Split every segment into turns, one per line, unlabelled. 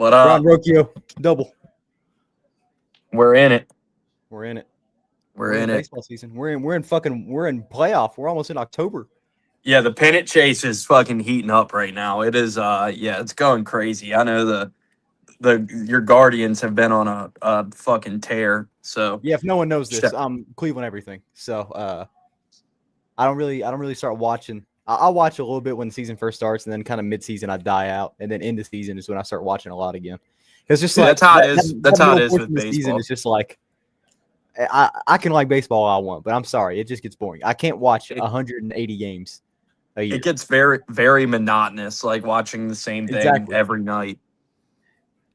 What
Ron Rocchio, double.
We're in it.
We're in it.
We're in it.
Baseball season. We're in playoff. We're almost in October.
Yeah, the pennant chase is fucking heating up right now. It is it's going crazy. I know your Guardians have been on a fucking tear. So
yeah, if no one knows this, I'm Cleveland everything. So I don't really start watching. I'll watch a little bit when the season first starts, and then kind of mid-season I die out, and then end of season is when I start watching a lot again. It's just like
that's how it is. That's how it is with baseball.
Season is just like I can like baseball all I want, but I'm sorry, it just gets boring. I can't watch 180 games a year.
It gets very, very monotonous, like watching the same thing every night.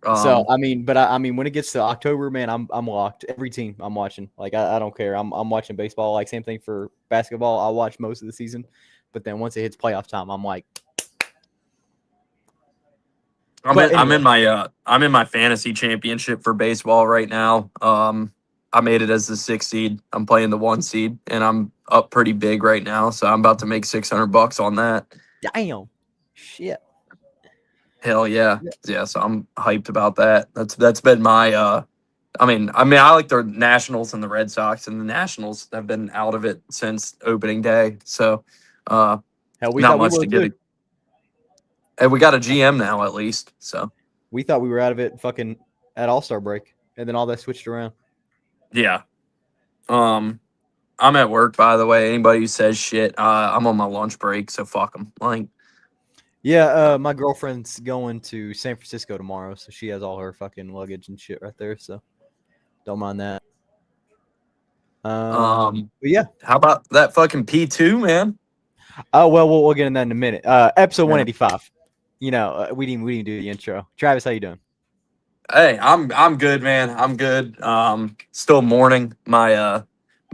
So I mean, when it gets to October, man, I'm locked. Every team I'm watching. Like I don't care. I'm watching baseball. Like same thing for basketball. I'll watch most of the season, but then once it hits playoff time, I'm like.
I'm in my fantasy championship for baseball right now. I made it as the 6th seed. I'm playing the 1 seed, and I'm up pretty big right now. So I'm about to make $600 on that.
Damn, shit.
Hell yeah. So I'm hyped about that. That's been my. I mean, I like the Nationals and the Red Sox, and the Nationals have been out of it since opening day. So,
hell,
not much to get it. And we got a GM now, at least. So
we thought we were out of it fucking at All-Star break, and then all that switched around.
Yeah. I'm at work, by the way. Anybody who says shit, I'm on my lunch break, so fuck them. Like,
yeah, my girlfriend's going to San Francisco tomorrow, so she has all her fucking luggage and shit right there. So don't mind that. But yeah,
how about that fucking P2, man?
Oh well, we'll get in that in a minute. Episode 185. You know, we didn't do the intro. Travis, how you doing?
Hey, I'm good, man. I'm good. Still mourning. My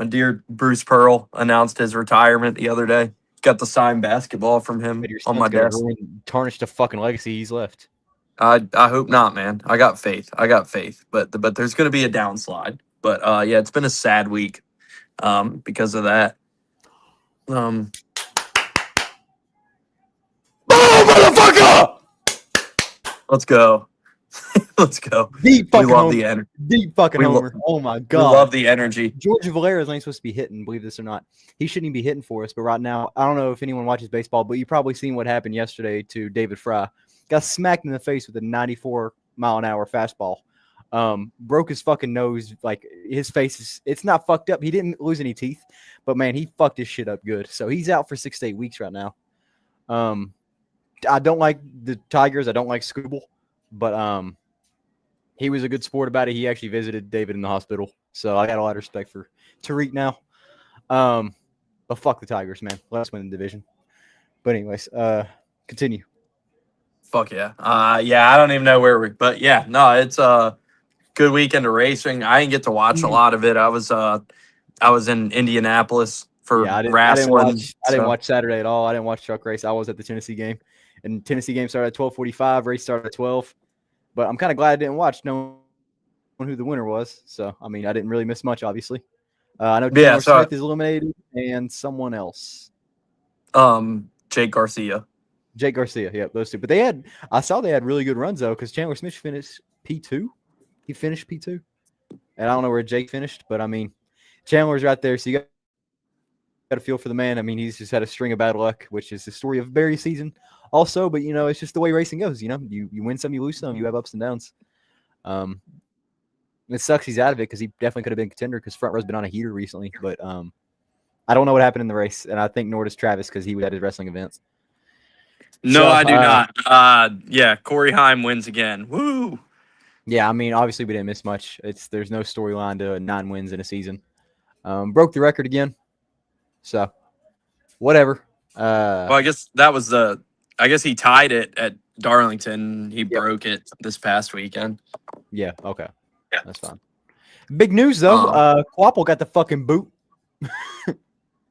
dear Bruce Pearl announced his retirement the other day. Got the signed basketball from him on my desk.
Tarnish the fucking legacy he's left.
I hope not, man. I got faith. But there's gonna be a downslide. But yeah, it's been a sad week because of that. Oh, motherfucker! Let's go. Let's go.
Deep fucking
we love
homer.
The energy.
Deep fucking homer. Oh my god.
We love the energy.
George Valera's ain't supposed to be hitting, believe this or not. He shouldn't even be hitting for us. But right now, I don't know if anyone watches baseball, but you probably seen what happened yesterday to David Fry. Got smacked in the face with a 94-mile-an-hour fastball. Broke his fucking nose. Like his face it's not fucked up. He didn't lose any teeth, but man, he fucked his shit up good. So he's out for 6 to 8 weeks right now. I don't like the Tigers. I don't like Scooble, but he was a good sport about it. He actually visited David in the hospital, so I got a lot of respect for Tariq now. But fuck the Tigers, man. Let's win the division. But anyways, continue.
Fuck yeah. Yeah, I don't even know where but yeah, no, it's a good weekend of racing. I didn't get to watch a lot of it. I was in Indianapolis for wrestling.
I didn't watch Saturday at all. I didn't watch truck race. I was at the Tennessee game, and Tennessee game started at 12:45. Race started at 12. But I'm kind of glad I didn't watch knowing who the winner was. So I mean, I didn't really miss much, obviously. I know Taylor Smith is eliminated, and someone else.
Jake Garcia.
Yeah, those two. But I saw they had really good runs though, because Chandler Smith finished P2. He finished P2, and I don't know where Jake finished, but I mean, Chandler's right there, so you got to feel for the man. I mean, he's just had a string of bad luck, which is the story of Barry's season, also. But you know, it's just the way racing goes. You know, you win some, you lose some, you have ups and downs. It sucks he's out of it because he definitely could have been a contender because front row's been on a heater recently. But I don't know what happened in the race, and I think nor does Travis because he was at his wrestling events.
No, so, I do not. Yeah, Corey Heim wins again. Woo!
Yeah, I mean, obviously we didn't miss much. There's no storyline to 9 wins in a season. Broke the record again. So, whatever.
Well, I guess that was I guess he tied it at Darlington. He broke it this past weekend.
Yeah, okay. Yeah. That's fine. Big news, though. Quapple got the fucking boot.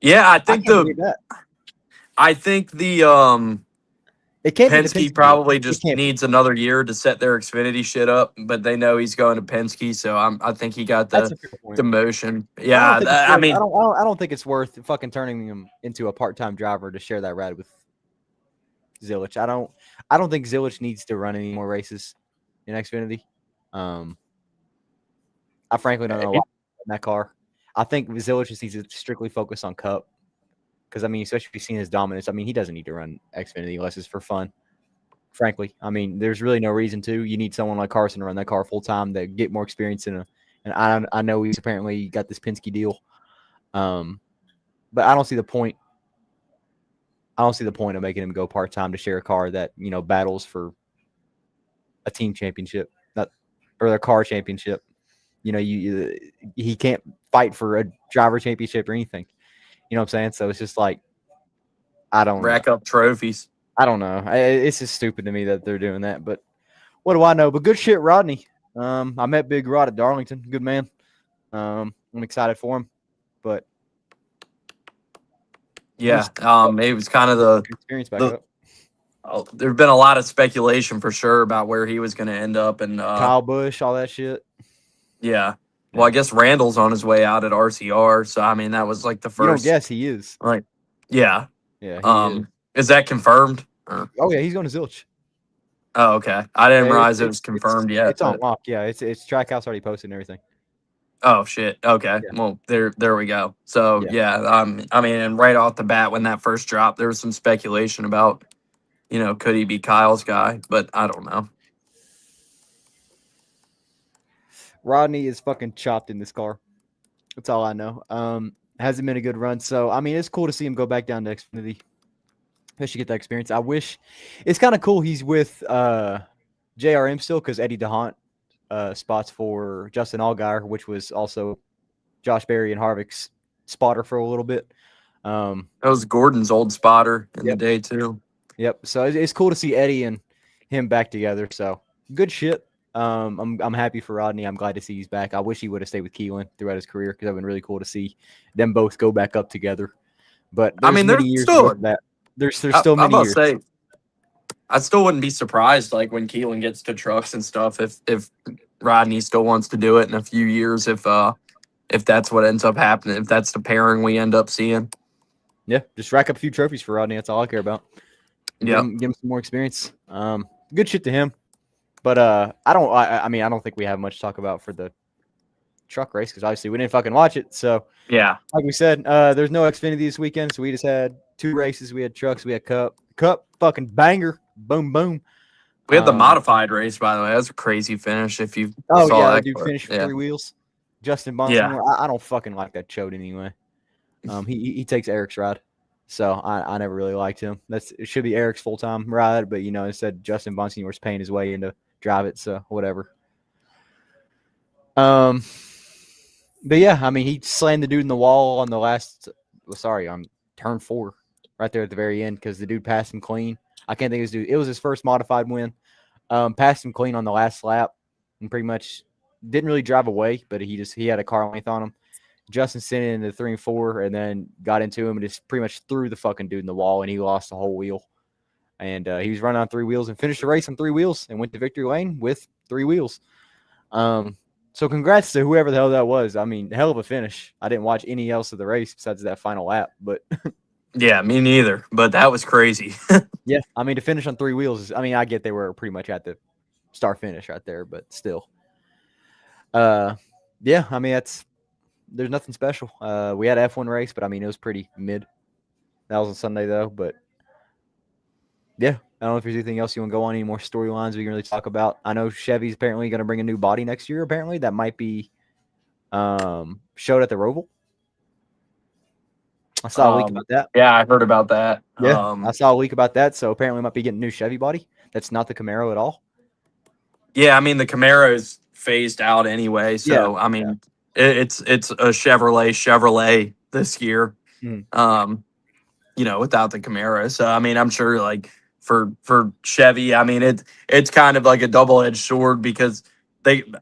Yeah, I think Penske probably just needs another year to set their Xfinity shit up, but they know he's going to Penske, so I think he got the demotion. Yeah, I
don't think it's worth fucking turning him into a part-time driver to share that ride with Zilich. I don't think Zilich needs to run any more races. in Xfinity. I frankly don't know why in that car. I think Zilic just needs to strictly focus on Cup because, I mean, especially if you've seen his dominance, I mean, he doesn't need to run Xfinity unless it's for fun. Frankly, I mean, there's really no reason to. You need someone like Carson to run that car full time that get more experience in a. And I know he's apparently got this Penske deal, but I don't see the point. I don't see the point of making him go part time to share a car that battles for a team championship, not or a car championship. He can't fight for a driver championship or anything. You know what I'm saying? So it's just like I don't
rack up trophies.
I don't know. It's just stupid to me that they're doing that. But what do I know? But good shit, Rodney. I met Big Rod at Darlington. Good man. I'm excited for him. But
yeah, it was kind of the
experience back up.
There's been a lot of speculation for sure about where he was going to end up, and
Kyle Busch, all that shit.
Yeah. Well, I guess Randall's on his way out at RCR, so I mean that was like the first.
You don't guess he is.
Like, yeah.
Yeah.
Is that confirmed?
Oh yeah, he's going to Zilch.
Oh, okay. I didn't realize it was confirmed yet.
It's on lock. Yeah, it's Trackhouse already posted and everything.
Oh shit. Okay. Yeah. Well, there we go. So yeah. I mean, and right off the bat when that first dropped, there was some speculation about, could he be Kyle's guy? But I don't know.
Rodney is fucking chopped in this car. That's all I know. Hasn't been a good run. So, I mean, it's cool to see him go back down to Xfinity. Especially get that experience. I wish it's kind of cool he's with JRM still because Eddie DeHaan spots for Justin Allgaier, which was also Josh Berry and Harvick's spotter for a little bit.
That was Gordon's old spotter in the day too.
Yep. So it's cool to see Eddie and him back together. So good shit. I'm happy for Rodney. I'm glad to see he's back. I wish he would have stayed with Keelan throughout his career because it would have been really cool to see them both go back up together. But I mean, there's still that. There's still many years.
Say, I still wouldn't be surprised, like when Keelan gets to trucks and stuff, if Rodney still wants to do it in a few years, if that's what ends up happening, if that's the pairing we end up seeing.
Yeah, just rack up a few trophies for Rodney. That's all I care about.
Yeah,
give him some more experience. Good shit to him. But I don't think we have much to talk about for the truck race because obviously we didn't fucking watch it. So
yeah,
like we said, there's no Xfinity this weekend, so we just had 2 races. We had trucks, we had Cup fucking banger, boom boom.
We had the modified race, by the way. That was a crazy finish. If you saw that,
dude finished 3 wheels. Justin Bonson. Yeah. I don't fucking like that chode anyway. He takes Eric's ride, so I never really liked him. It should be Eric's full time ride, but instead Justin Bonson was paying his way in to drive it, so whatever. But yeah, I mean he slammed the dude in the wall on the last. On turn 4, right there at the very end because the dude passed him clean. I can't think of his dude. It was his first modified win. Passed him clean on the last lap and pretty much didn't really drive away, but he had a car length on him. Justin sent it into 3 and 4 and then got into him and just pretty much threw the fucking dude in the wall and he lost the whole wheel. And he was running on 3 wheels and finished the race on 3 wheels and went to victory lane with 3 wheels. So congrats to whoever the hell that was. I mean, hell of a finish. I didn't watch any else of the race besides that final lap, but
yeah, me neither. But that was crazy.
Yeah, I mean to finish on 3 wheels. I get they were pretty much at the start finish right there, but still. Yeah, I mean there's nothing special. We had an F1 race, but I mean it was pretty mid. That was on Sunday though, but yeah, I don't know if there's anything else you want to go on, any more storylines we can really talk about. I know Chevy's apparently going to bring a new body next year. Apparently, that might be showed at the Roval. I saw a leak about that.
Yeah, I heard about that.
Yeah, I saw a leak about that. So apparently, we might be getting a new Chevy body. That's not the Camaro at all.
Yeah, I mean the Camaro is phased out anyway. So I mean, it's a Chevrolet this year. Without the Camaro. So I mean, I'm sure like for Chevy, I mean it's kind of like a double-edged sword because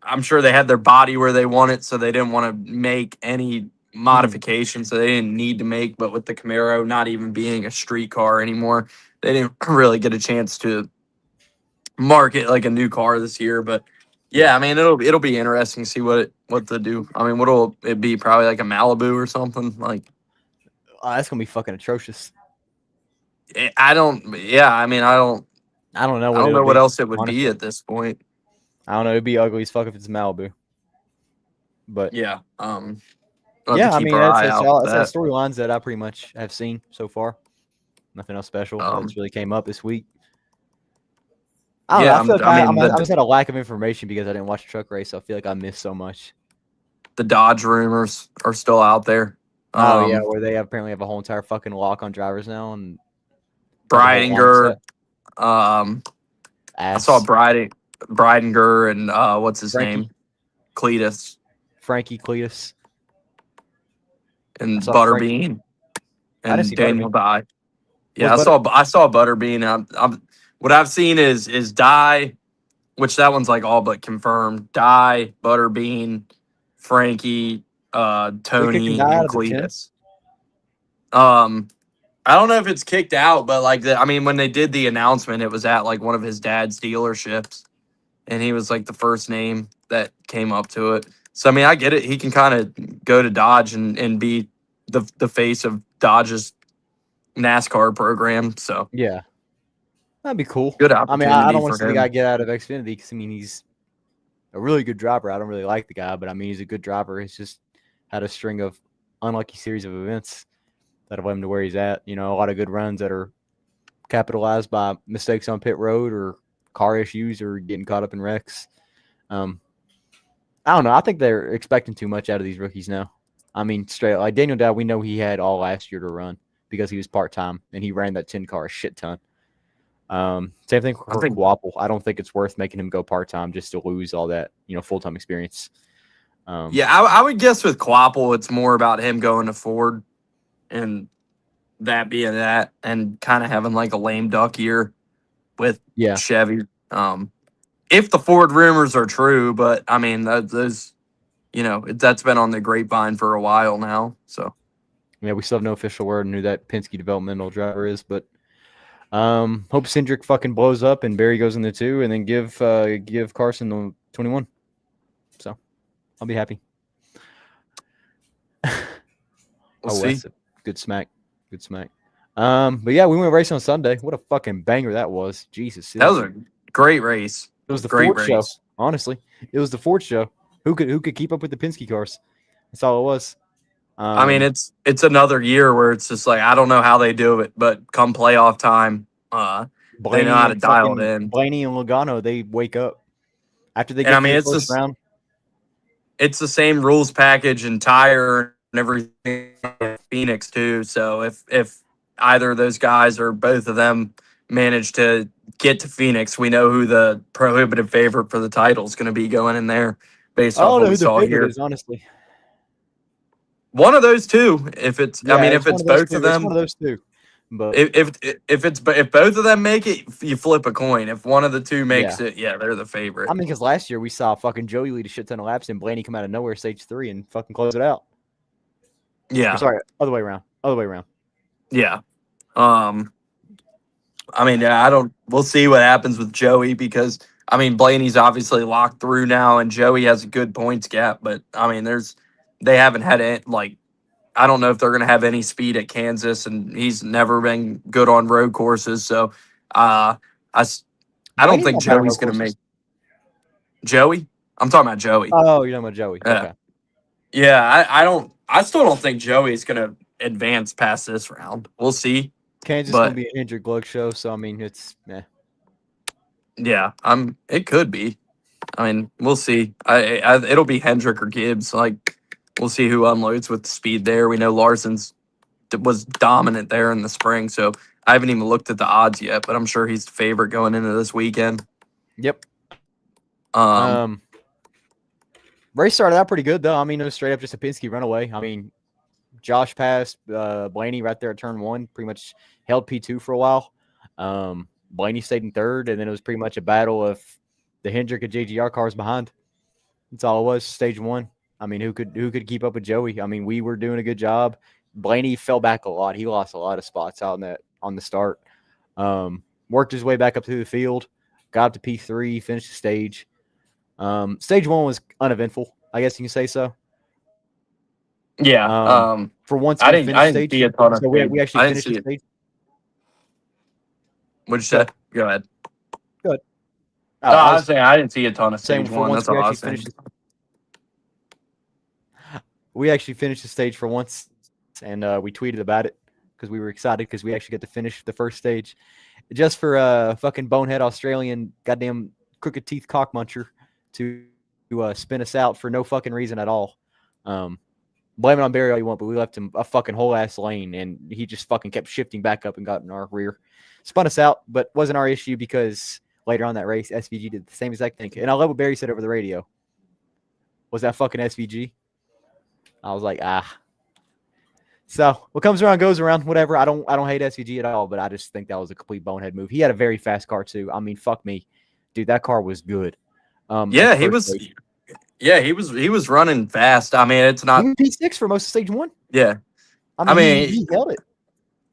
I'm sure they had their body where they want it, so they didn't want to make any modifications, so they didn't need to make. But with the Camaro not even being a street car anymore, they didn't really get a chance to market like a new car this year. But yeah, I mean it'll be interesting to see what they do. I mean, what'll it be? Probably like a Malibu or something like.
That's gonna be fucking atrocious.
I don't know.
I don't know
what else it would be at this point.
I don't know. It'd be ugly as fuck if it's Malibu. But
Yeah. We'll have
yeah,
to
I
keep
mean
our eye
that's
out
all
for that.
storylines that I pretty much have seen so far. Nothing else special that's really came up this week. I don't know.
Yeah,
I feel like
I mean
I just had a lack of information because I didn't watch the truck race. So I feel like I missed so much.
the Dodge rumors are still out there.
Oh yeah, where they apparently have a whole entire fucking lock on drivers now and have a whole line
Breidinger.
set.
I saw Breidinger and what's his
Frankie.
name? Cletus
Frankie Cletus.
And
saw
Butterbean
I didn't
and
see
Daniel Dye. Yeah,
Was
I saw Butterbean. What I've seen is Dye, which that one's like all but confirmed. Dye, Butterbean, Frankie,
kicking
Tony,
Dye out
and
of the 10?
Cletus. I don't know if it's kicked out, but like I mean, when they did the announcement, it was at like one of his dad's dealerships, and he was like the first name that came up to it. So I mean, I get it. He can kind of go to Dodge and be the face of Dodge's NASCAR program. So
Yeah. That'd be cool.
good
I mean, I
opportunity
don't want
for
to see the guy
him.
get out of Xfinity because I mean he's a really good driver. I don't really like the guy, but I mean he's a good driver. He's just had a string of unlucky series of events that have led him to where he's at. You know, a lot of good runs that are capitalized by mistakes on pit road or car issues or getting caught up in wrecks. I don't know. I think they're expecting too much out of these rookies now. I mean, straight like Daniel Dowd, we know he had all last year to run because he was part time and he ran that 10 car a shit ton. Same thing for Quapple. I don't think it's worth making him go part time just to lose all that, full time experience.
Yeah, I would guess with Quapple, it's more about him going to Ford and that being that, and kind of having like a lame duck year with Chevy. If the Ford rumors are true, but I mean those, that's been on the grapevine for a while now. So
yeah, we still have no official word on who that Penske developmental driver is, but hope Cindric fucking blows up and Barry goes in the 2 and then give Carson the 21. So I'll be happy.
We'll see.
That's a good smack. Good smack. But yeah, we went racing on Sunday. What a fucking banger that was. Jesus.
That was a great race.
It was the Ford show. Honestly. It was the Ford show. Who could keep up with the Penske cars? That's all it was.
I mean, it's another year where it's just like I don't know how they do it, but come playoff time, they know how to dial it in.
Blaney and Logano, they wake up after they get
to the
first round.
It's the same rules package and tire and everything in Phoenix too. So if either of those guys or both of them manage to get to Phoenix, we know who the prohibitive favorite for the title is going to be going in there based off what we saw here.
Honestly.
One of those two. If it's, if it's both of them,
it's one of those two. But
if both of them make it, you flip a coin. If one of the two makes it, they're the favorite.
I mean, because last year we saw fucking Joey lead a shit ton of laps and Blaney come out of nowhere, stage 3, and fucking close it out.
Yeah.
Sorry, other way around.
Yeah. We'll see what happens with Joey because Blaney's obviously locked through now and Joey has a good points gap, but they haven't had it I don't know if they're going to have any speed at Kansas and he's never been good on road courses. So, I don't think Joey's going to make Joey. I'm talking about Joey.
Oh, you're talking about Joey. Okay.
Yeah. I still don't think Joey's going to advance past this round. We'll see.
Kansas is going to be an Hendrick Glug show, so it's
Yeah, it could be. We'll see. It'll be Hendrick or Gibbs. We'll see who unloads with speed there. We know Larson's was dominant there in the spring, so I haven't even looked at the odds yet, but I'm sure he's the favorite going into this weekend.
Yep. Race started out pretty good though. It was straight up just a Penske runaway. Josh passed Blaney right there at turn 1, pretty much held P2 for a while. Blaney stayed in 3rd, and then it was pretty much a battle of the Hendrick and JGR cars behind. That's all it was, stage 1. Who could keep up with Joey? We were doing a good job. Blaney fell back a lot. He lost a lot of spots out on the start. Worked his way back up through the field, got up to P3, finished the stage. Stage 1 was uneventful, I guess you can say so.
Yeah.
For once,
I didn't see a ton of.
So we actually finished the stage.
What'd you say? Go ahead.
Good.
No, I was saying I didn't see a ton of
saying
stage
for
one.
once
That's
we
all I
actually
was saying.
finished. We actually finished the stage for once, and we tweeted about it because we were excited because we actually got to finish the first stage, just for a fucking bonehead Australian goddamn crooked teeth cock muncher to spin us out for no fucking reason at all. Blame it on Barry all you want, but we left him a fucking whole ass lane, and he just fucking kept shifting back up and got in our rear. Spun us out, but wasn't our issue because later on that race, SVG did the same exact thing. And I love what Barry said over the radio. Was that fucking SVG? I was like, So what comes around goes around. Whatever. I don't hate SVG at all, but I just think that was a complete bonehead move. He had a very fast car too. I mean, fuck me, dude. That car was good.
Yeah, he was. Stage. Yeah, he was running fast. I mean, it's not.
He was P6 for most of stage one.
Yeah,
I mean, he held it.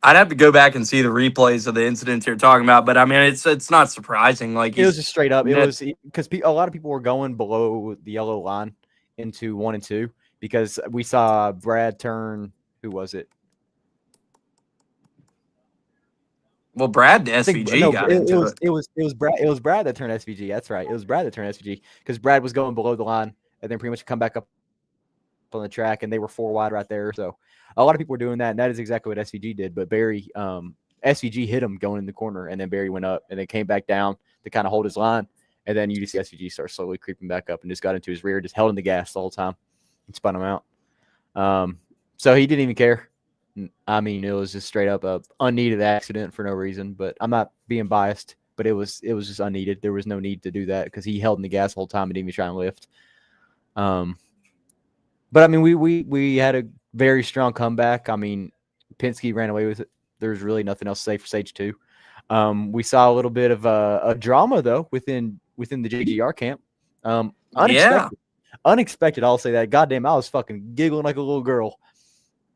I'd have to go back and see the replays of the incidents you're talking about, but I mean, it's not surprising. Like
it was just straight up. It was because a lot of people were going below the yellow line into 1 and 2 because we saw Brad turn. Who was it?
Well, Brad SVG got into it.
It was Brad. It was Brad that turned SVG. That's right. It was Brad that turned SVG because Brad was going below the line and then pretty much come back up on the track, and they were 4 wide right there. So a lot of people were doing that, and that is exactly what SVG did. But Barry, SVG hit him going in the corner, and then Barry went up and then came back down to kind of hold his line, and then you just see SVG start slowly creeping back up and just got into his rear, just held in the gas the whole time and spun him out. So he didn't even care. I mean, it was just straight up a unneeded accident for no reason. But I'm not being biased, but it was just unneeded. There was no need to do that because he held in the gas the whole time and didn't even try and lift. But I mean, we had a very strong comeback. I mean, Penske ran away with it. There's really nothing else to say for stage 2. We saw a little bit of a drama though within the JGR camp. Unexpected. I'll say that. Goddamn, I was fucking giggling like a little girl.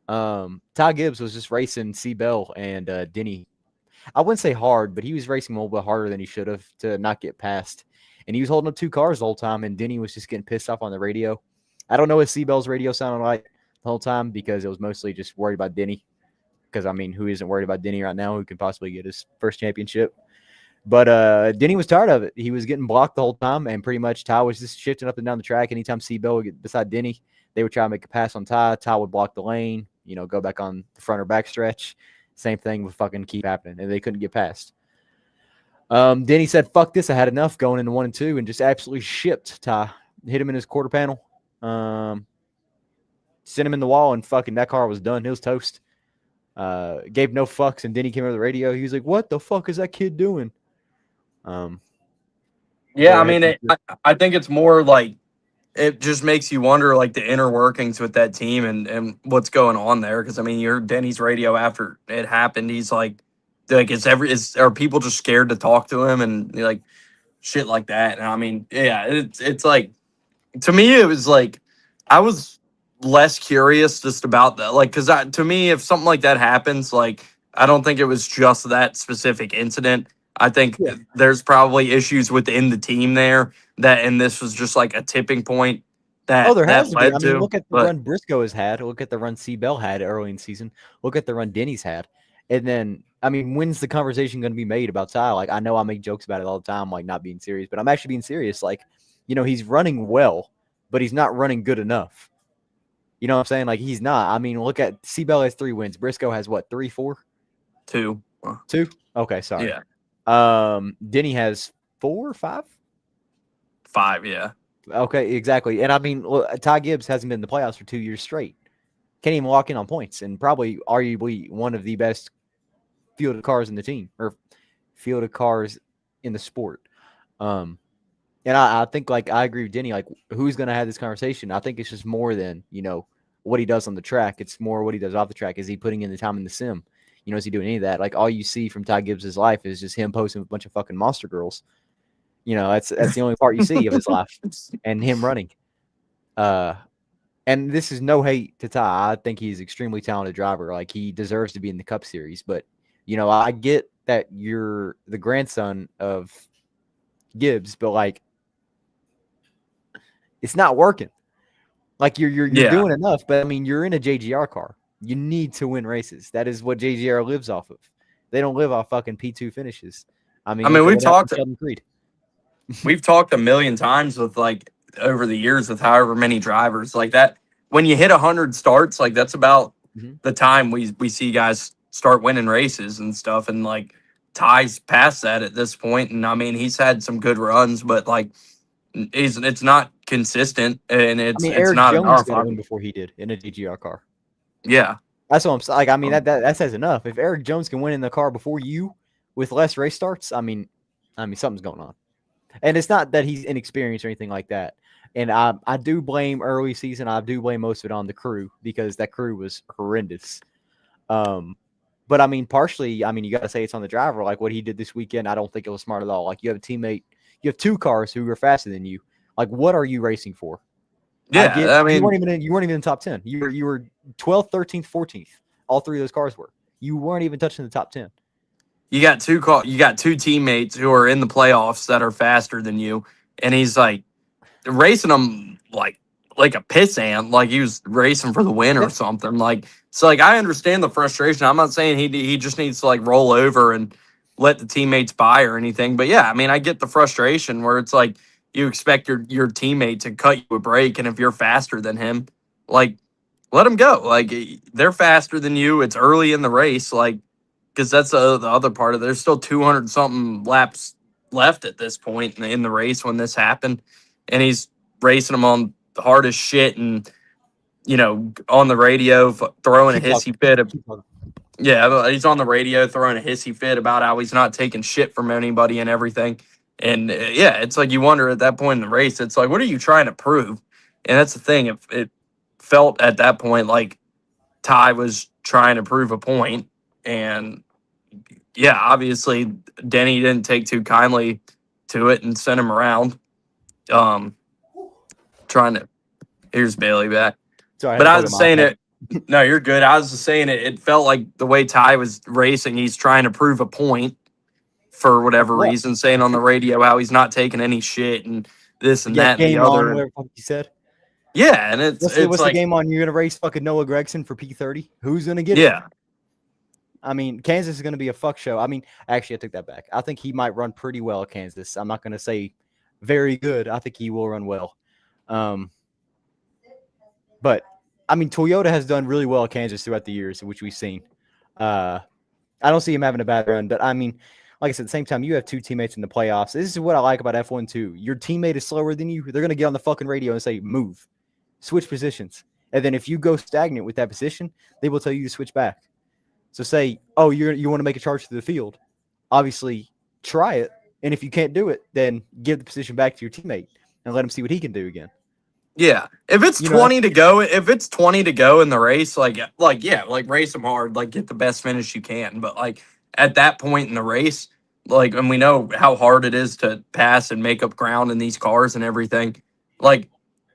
Ty Gibbs was just racing C Bell and Denny. I wouldn't say hard, but he was racing a little bit harder than he should have to not get past. And he was holding up 2 cars the whole time, and Denny was just getting pissed off on the radio. I don't know what C Bell's radio sounded like the whole time because it was mostly just worried about Denny. Because, I mean, who isn't worried about Denny right now who can possibly get his first championship? But Denny was tired of it. He was getting blocked the whole time, and pretty much Ty was just shifting up and down the track. Anytime C Bell would get beside Denny, they would try to make a pass on Ty. Ty would block the lane, go back on the front or back stretch. Same thing would fucking keep happening, and they couldn't get past. Denny said, fuck this, I had enough going into 1 and 2, and just absolutely shipped Ty. Hit him in his quarter panel. Sent him in the wall, and fucking that car was done. It was toast. Gave no fucks, and Denny came over the radio. He was like, what the fuck is that kid doing?
Yeah, I mean, I think it's more like it just makes you wonder, like, the inner workings with that team and what's going on there. Because, I mean, you heard Denny's radio after it happened. He's like are people just scared to talk to him and, like, shit like that? And, I mean, yeah, it's like, to me, it was like, I was less curious just about that. Like, because to me, if something like that happens, like, I don't think it was just that specific incident. I think there's probably issues within the team there and this was just like a tipping point that
there has to be. I mean, look at the
run
Briscoe has had. Look at the run C Bell had early in the season. Look at the run Denny's had. And then, I mean, when's the conversation going to be made about Ty? Like, I know I make jokes about it all the time, like not being serious, but I'm actually being serious. Like, he's running well, but he's not running good enough. You know what I'm saying? Like, he's not. I mean, look at C Bell has 3 wins. Briscoe has what, 3, 4?
2.
2? Okay, sorry.
Yeah.
Denny has 4, 5?
5, yeah.
Okay, exactly. And I mean, Ty Gibbs hasn't been in the playoffs for 2 years straight. Can't even walk in on points, and probably arguably one of the best fielded cars in the team or fielded cars in the sport. And I think, like, I agree with Denny. Like, who's going to have this conversation? I think it's just more than what he does on the track. It's more what he does off the track. Is he putting in the time in the sim? Is he doing any of that? Like, all you see from Ty Gibbs' life is just him posting with a bunch of fucking monster girls. That's the only part you see of his life and him running. And this is no hate to Ty. I think he's an extremely talented driver. Like, he deserves to be in the Cup Series. But, I get that you're the grandson of Gibbs, but, like, it's not working. Like, you're doing enough, but, I mean, you're in a JGR car. You need to win races. That is what JGR lives off of. They don't live off fucking P2 finishes. I mean,
we talked. we've talked a million times with like over the years with however many drivers like that. When you hit 100 starts, like that's about
Mhm.
the time we see guys start winning races and stuff. And like Ty's past that at this point. And I mean, he's had some good runs, but like it's not consistent and
I
it's
mean,
it's
Eric
not
Jones
enough.
got a win before he did in a JGR car.
Yeah.
That's what I'm saying. Like, I mean,
Um,
that says enough. If Eric Jones can win in the car before you with less race starts, I mean, something's going on. And it's not that he's inexperienced or anything like that. And I do blame early season. I do blame most of it on the crew because that crew was horrendous. But I mean, partially, I mean, you got to say it's on the driver. Like what he did this weekend, I don't think it was smart at all. Like you have a teammate, you have two cars who are faster than you. Like, what are you racing for? I get
yeah. I
you
mean,
weren't even in the top 10. You were 12th, 13th, 14th. All three of those cars were. You weren't even touching the top 10.
you got two teammates who are in the playoffs that are faster than you, and he's like racing them like a piss ant, like he was racing for the win or
Yeah.
something. Like so, like I understand the frustration. I'm not saying he just needs to like roll over and let the teammates by or anything, but yeah, I mean I get the frustration where it's like you expect your teammate to cut you a break, and if you're faster than him, like let him go. Like they're faster than you. It's early in the race, like because that's the other part of it. There's still 200 something laps left at this point in the race when this happened, and he's racing them on the hardest shit and on the radio throwing a
Keep talking.
hissy fit.
Keep talking.
Yeah, he's on the radio throwing a hissy fit about how he's not taking shit from anybody and everything. And yeah, it's like you wonder at that point in the race, it's like, what are you trying to prove? And that's the thing. It felt at that point like Ty was trying to prove a point, and yeah, obviously Denny didn't take too kindly to it and sent him around. Um, trying to here's Bailey back,
Sorry, I had
but
to
I
plug
was
in my
saying
iPad.
it. No, you're good. I was just saying it. It felt like the way Ty was racing, he's trying to prove a point for whatever
What?
reason, saying on the radio how he's not taking any shit and this and
Yeah,
that and the
game on,
other. And
whatever the fuck you said.
yeah, and it's
What's the
like
game on? You're gonna race fucking Noah Gregson for P30? Who's gonna get it?
yeah,
I mean, Kansas is gonna be a fuck show. I mean, actually, I take that back. I think he might run pretty well at Kansas. I'm not gonna say very good. I think he will run well. But I mean, Toyota has done really well at Kansas throughout the years, which we've seen. I don't see him having a bad run, but I mean, like I said, at the same time, you have two teammates in the playoffs. This is what I like about F1 too. Your teammate is slower than you. They're going to get on the fucking radio and say, move, switch positions. And then if you go stagnant with that position, they will tell you to switch back. So say, oh, you want to make a charge to the field. Obviously, try it. And if you can't do it, then give the position back to your teammate and let him see what he can do again.
yeah. If it's
You know,
20 to go, if it's 20 to go in the race, like yeah, like race them hard, like get the best finish you can. But like at that point in the race, like, and we know how hard it is to pass and make up ground in these cars and everything. Like,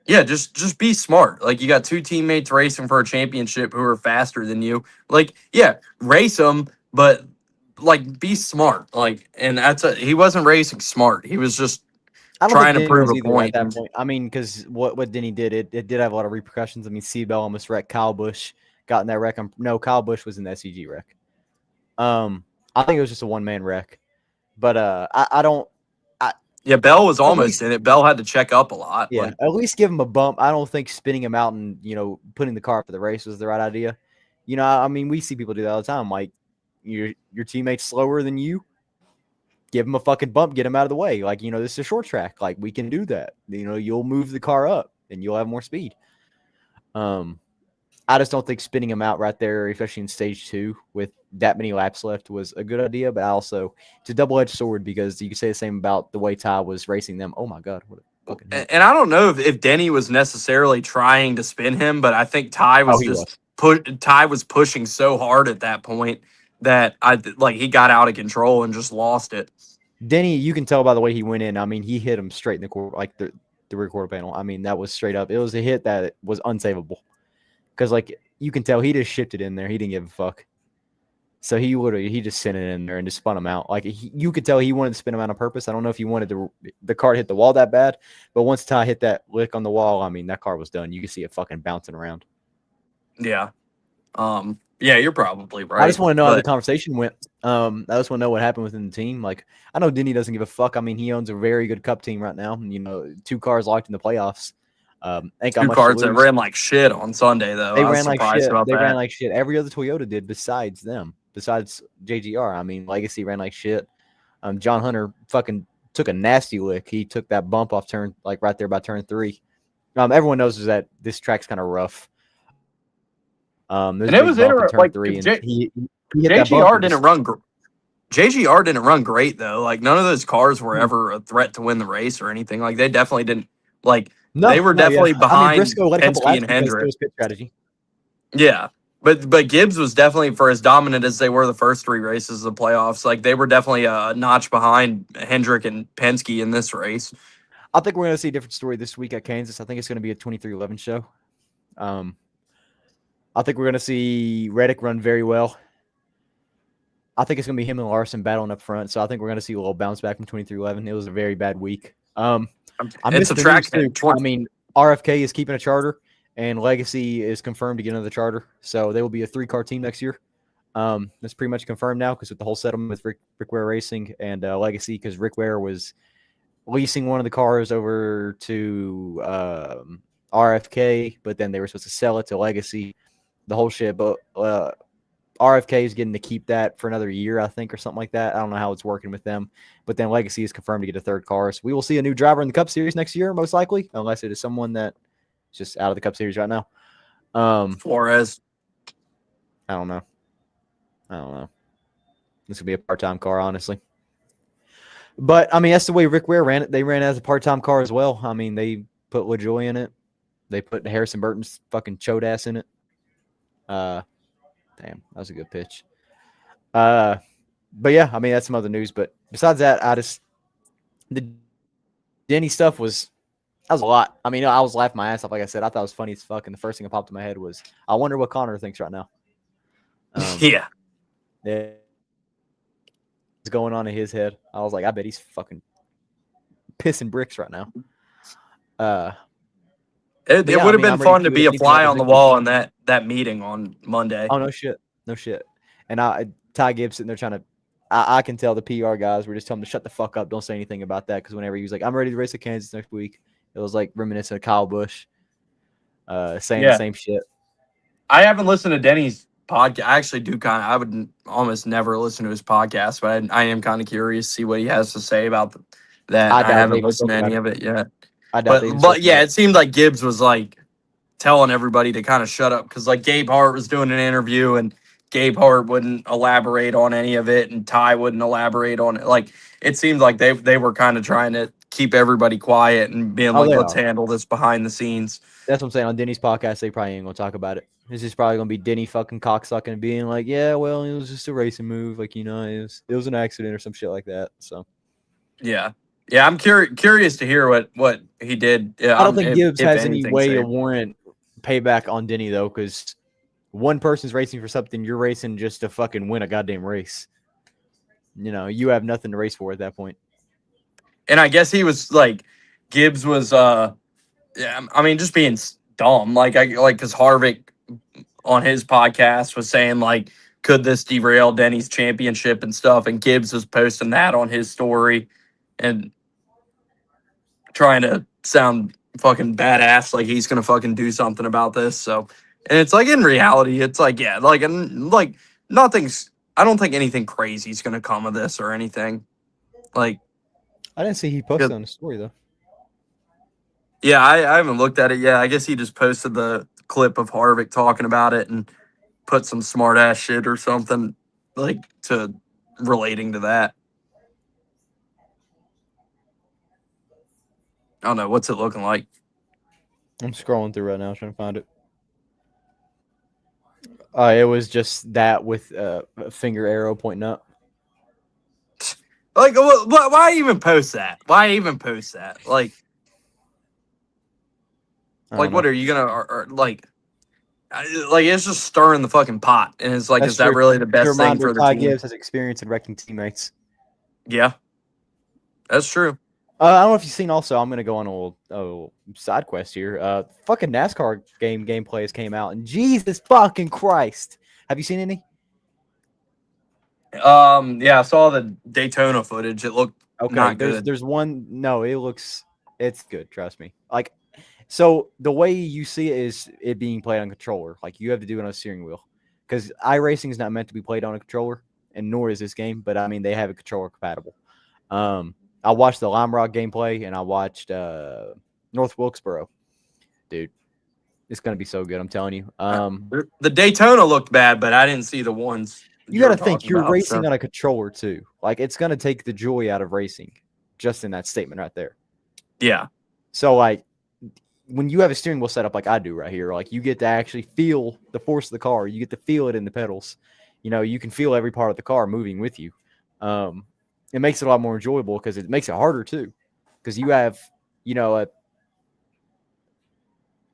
yeah, just be smart. Like you got two teammates racing for a championship who are faster than you. Like, yeah, race them, but like be smart. Like, and he wasn't racing smart. He was just
I don't think
trying to
Denny
prove
was
a
either at
point.
that point. I mean, because what Denny did, it did have a lot of repercussions. I mean, Seabell almost wrecked Kyle Busch, got in that wreck. No, Kyle Busch was in the SCG wreck. I think it was just a one-man wreck. But I don't.
Yeah, Bell was
At
almost
least,
in it. Bell had to check up a lot.
yeah,
Like,
at least give him a bump. I don't think spinning him out and putting the car for the race was the right idea. I mean, we see people do that all the time. Like your teammate's slower than you, give him a fucking bump, get him out of the way. Like, this is a short track. Like, we can do that. You'll move the car up and you'll have more speed. I just don't think spinning him out right there, especially in stage 2 with that many laps left, was a good idea. But also, it's a double-edged sword because you can say the same about the way Ty was racing them. Oh my God, what a fucking hit.
and I don't know if Denny was necessarily trying to spin him, but I think Ty was
He
just
was.
Ty was pushing so hard at that point that he got out of control and just lost it.
Denny, you can tell by the way he went in. I mean, he hit him straight in the quarter, like the rear quarter panel. I mean, that was straight up. It was a hit that was unsavable. Because, like, you can tell he just shifted in there. He didn't give a fuck. So he just sent it in there and just spun him out. Like, you could tell he wanted to spin him out on purpose. I don't know if he wanted the car to hit the wall that bad, but once Ty hit that lick on the wall, I mean, that car was done. You could see it fucking bouncing around.
Yeah. Yeah, you're probably right.
I just want to know how the conversation went. I just want to know what happened within the team. Like, I know Denny doesn't give a fuck. I mean, he owns a very good Cup team right now. And, 2 cars locked in the playoffs. Ain't got
2
much
cars
to
that
lose.
ran like shit on Sunday, though.
They
I was
ran like
surprised
shit.
about
They
that.
ran like shit. Every other Toyota did besides them, besides JGR. I mean, Legacy ran like shit. John Hunter fucking took a nasty lick. He took that bump off turn, like right there by turn 3. Everyone knows that this track's kind of rough. There's
And
a
it
big
was
bump in
interesting.
turn
Like
3, and he hit that bump.
JGR didn't run. JGR didn't run great though. Like none of those cars were ever a threat to win the race or anything. Like they definitely didn't. Like they were definitely behind.
I mean, Briscoe led a couple
Penske
laps
and
because
Hendrick.
it was pit strategy.
Yeah, but Gibbs was definitely, for as dominant as they were the first 3 races of the playoffs, like they were definitely a notch behind Hendrick and Penske in this race.
I think we're going to see a different story this week at Kansas. I think it's going to be a 23-11 show. I think we're going to see Reddick run very well. I think it's going to be him and Larson battling up front. So I think we're going to see a little bounce back from 23-11. It was a very bad week. I
It's a track.
I mean, RFK is keeping a charter, and Legacy is confirmed to get another charter. So they will be a 3-car team next year. That's pretty much confirmed now because with the whole settlement with Rick Ware Racing and Legacy, because Rick Ware was leasing one of the cars over to RFK, but then they were supposed to sell it to Legacy, the whole shit. But RFK is getting to keep that for another year, I think, or something like that. I don't know how it's working with them. But then Legacy is confirmed to get a 3rd car. So we will see a new driver in the Cup Series next year, most likely, unless it is someone that is just out of the Cup Series right now.
Flores.
I don't know. This could be a part-time car, honestly. But, I mean, that's the way Rick Ware ran it. They ran it as a part-time car as well. I mean, they put LaJoy in it. They put Harrison Burton's fucking chode ass in it. Damn, that was a good pitch. But, yeah, I mean, that's some other news. But besides that, the Denny stuff that was a lot. I mean, I was laughing my ass off. Like I said, I thought it was funny as fuck. And the first thing that popped in my head was, I wonder what Connor thinks right now.
Yeah.
What's going on in his head? I was like, I bet he's fucking pissing bricks right now.
It would have been fun to be a fly on the wall in that meeting on Monday.
Oh, no shit. And Ty Gibbs sitting there trying to, I can tell the PR guys were just telling him to shut the fuck up. Don't say anything about that. Because whenever he was like, I'm ready to race at Kansas next week, it was like reminiscent of Kyle Busch saying the same shit.
I haven't listened to Denny's podcast. I actually do I would almost never listen to his podcast, but I am kind of curious to see what he has to say about that. I haven't listened to any of it yet. But yeah, it seemed like Gibbs was like telling everybody to kind of shut up because like Gabe Hart was doing an interview and Gabe Hart wouldn't elaborate on any of it and Ty wouldn't elaborate on it. Like it seemed like they were kind of trying to keep everybody quiet and being like, let's handle this behind the scenes.
That's what I'm saying. On Denny's podcast, they probably ain't gonna talk about it. This is probably gonna be Denny fucking cocksucking and being like, yeah, well, it was just a racing move, like it was an accident or some shit like that. So
yeah, I'm curious to hear what he did.
I don't think Gibbs has any way to warrant payback on Denny though, because one person's racing for something, you're racing just to fucking win a goddamn race. You have nothing to race for at that point.
And I guess he was like, Gibbs was, I mean, just being dumb. Because Harvick on his podcast was saying, like, could this derail Denny's championship and stuff? And Gibbs was posting that on his story and trying to sound fucking badass, like he's going to fucking do something about this. So, and it's like, in reality, it's like, yeah, like nothing's, I don't think anything crazy is going to come of this or anything. Like,
I didn't see he posted on the story, though.
Yeah, I haven't looked at it yet. I guess he just posted the clip of Harvick talking about it and put some smart ass shit or something like to relating to that. I don't know. What's it looking like?
I'm scrolling through right now trying to find it. It was just that with a finger arrow pointing up.
Like, why even post that? Like what are you gonna like? It's just stirring the fucking pot, and it's like, is that really the best thing for the team?
Gibbs has experience in wrecking teammates.
Yeah, that's true.
I don't know if you've seen. Also, I'm gonna go on a little side quest here. Fucking NASCAR gameplays came out, and Jesus fucking Christ, Have you seen any?
Yeah, I saw the Daytona footage. It looked
Okay,
not good.
there's one. No, it's good. Trust me. Like, so the way you see it is it being played on controller. Like you have to do it on a steering wheel, because iRacing is not meant to be played on a controller, and nor is this game. But I mean, they have a controller compatible. I watched the Lime Rock gameplay, and I watched North Wilkesboro. Dude, it's gonna be so good. I'm telling you.
The Daytona looked bad, but I didn't see the ones
You
you
got
were
to think
talking
you're
about.
racing
So.
on a controller too. Like it's gonna take the joy out of racing, just in that statement right there.
Yeah.
So like when you have a steering wheel set up like I do right here, like you get to actually feel the force of the car. You get to feel it in the pedals. You know, you can feel every part of the car moving with you. It makes it a lot more enjoyable because it makes it harder too. Because you have, you know,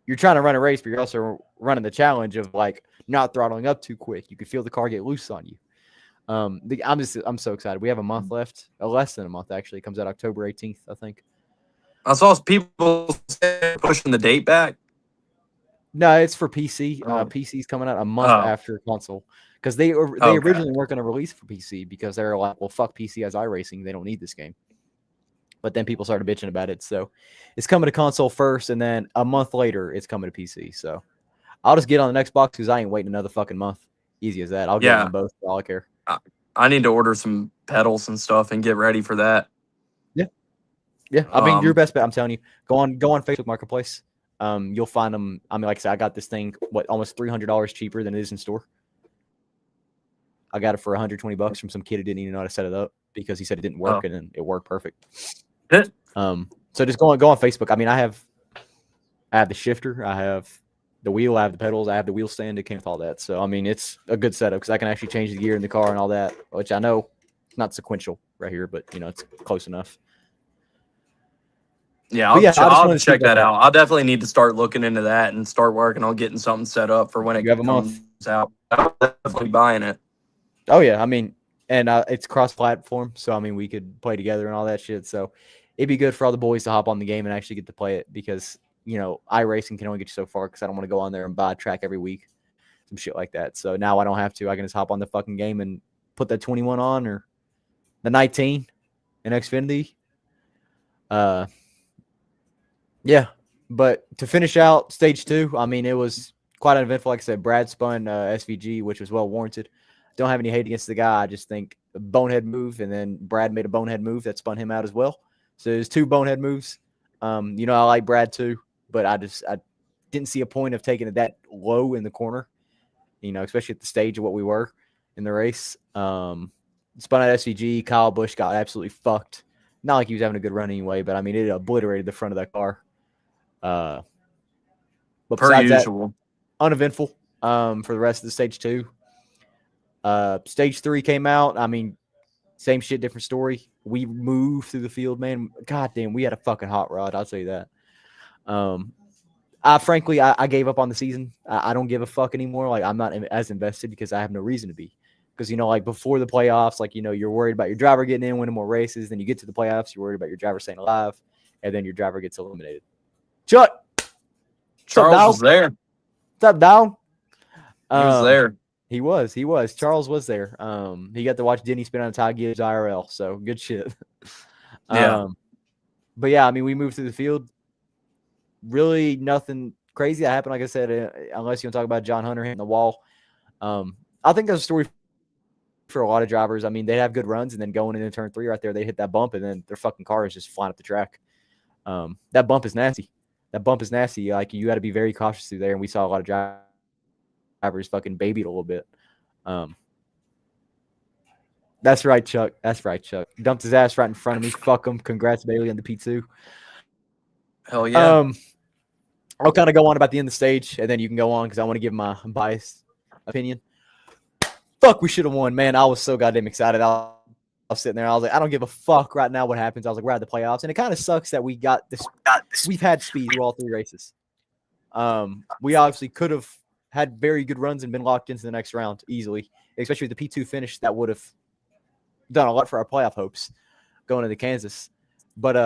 you're trying to run a race, but you're also running the challenge of like not throttling up too quick. You can feel the car get loose on you. I'm so excited. We have a month left, less than a month actually. It comes out October 18th, I think.
I saw people pushing the date back.
No, it's for PC.
Oh.
PC's coming out a month after console because they originally weren't going to release for PC because they're like, well, fuck PC as iRacing. They don't need this game. But then people started bitching about it, so it's coming to console first, and then a month later, it's coming to PC. So I'll just get on the next box because I ain't waiting another fucking month. Easy as that. I'll get on both for all I care.
I need to order some pedals and stuff and get ready for that.
Yeah. I mean, your best bet. I'm telling you, go on Facebook Marketplace. You'll find them. I mean, like I said, I got this thing almost $300 cheaper than it is in store. I got it for $120 from some kid who didn't even know how to set it up because he said it didn't work and then it worked perfect. So just go on Facebook. I mean, I have the shifter, I have the wheel, I have the pedals, I have the wheel stand. It came with all that. So I mean, it's a good setup because I can actually change the gear in the car and all that, which I know it's not sequential right here, but you know it's close enough.
Yeah, I'll check that out. I'll definitely need to start looking into that and start working on getting something set up for when it comes out. I'm definitely buying it.
Oh yeah, I mean, and it's cross-platform, so I mean we could play together and all that shit. So it'd be good for all the boys to hop on the game and actually get to play it because you know iRacing can only get you so far because I don't want to go on there and buy a track every week, some shit like that. So now I don't have to. I can just hop on the fucking game and put that 21 on or the 19 in Xfinity. Yeah, but to finish out stage 2, I mean, it was quite uneventful. Like I said, Brad spun SVG, which was well warranted. Don't have any hate against the guy. I just think a bonehead move, and then Brad made a bonehead move that spun him out as well. So there's 2 bonehead moves. You know, I like Brad too, but I didn't see a point of taking it that low in the corner, you know, especially at the stage of what we were in the race. Spun out SVG. Kyle Busch got absolutely fucked. Not like he was having a good run anyway, but I mean, it obliterated the front of that car. But besides that, uneventful for the rest of the stage 2. Stage 3 came out. I mean, same shit, different story. We moved through the field, man. God damn, we had a fucking hot rod. I'll tell you that. Frankly, I gave up on the season. I don't give a fuck anymore. Like, I'm not as invested because I have no reason to be. Because, you know, like before the playoffs, like, you know, you're worried about your driver getting in, winning more races. Then you get to the playoffs, you're worried about your driver staying alive. And then your driver gets eliminated. Chuck!
Charles was there.
What's up, Down?
He was there.
He was. Charles was there. He got to watch Denny spin on Ty Gibbs IRL, so good shit.
Yeah.
But yeah, I mean, we moved through the field. Really nothing crazy that happened, like I said, unless you want to talk about John Hunter hitting the wall. I think that's a story for a lot of drivers. I mean, they have good runs, and then going into turn 3 right there, they hit that bump, and then their fucking car is just flying up the track. That bump is nasty. Like, you got to be very cautious through there, and we saw a lot of drivers fucking babied a little bit. That's right, Chuck. Dumped his ass right in front of me. Fuck him. Congrats, Bailey, on the P2.
Hell yeah.
I'll kind of go on about the end of the stage, and then you can go on because I want to give my biased opinion. Fuck, we should have won, man. I was so goddamn excited. I was sitting there. I was like, I don't give a fuck right now what happens. I was like, we're at the playoffs, and it kind of sucks that we got this. We've had speed through all 3 races. We obviously could have had very good runs and been locked into the next round easily, especially with the P2 finish. That would have done a lot for our playoff hopes going into Kansas. But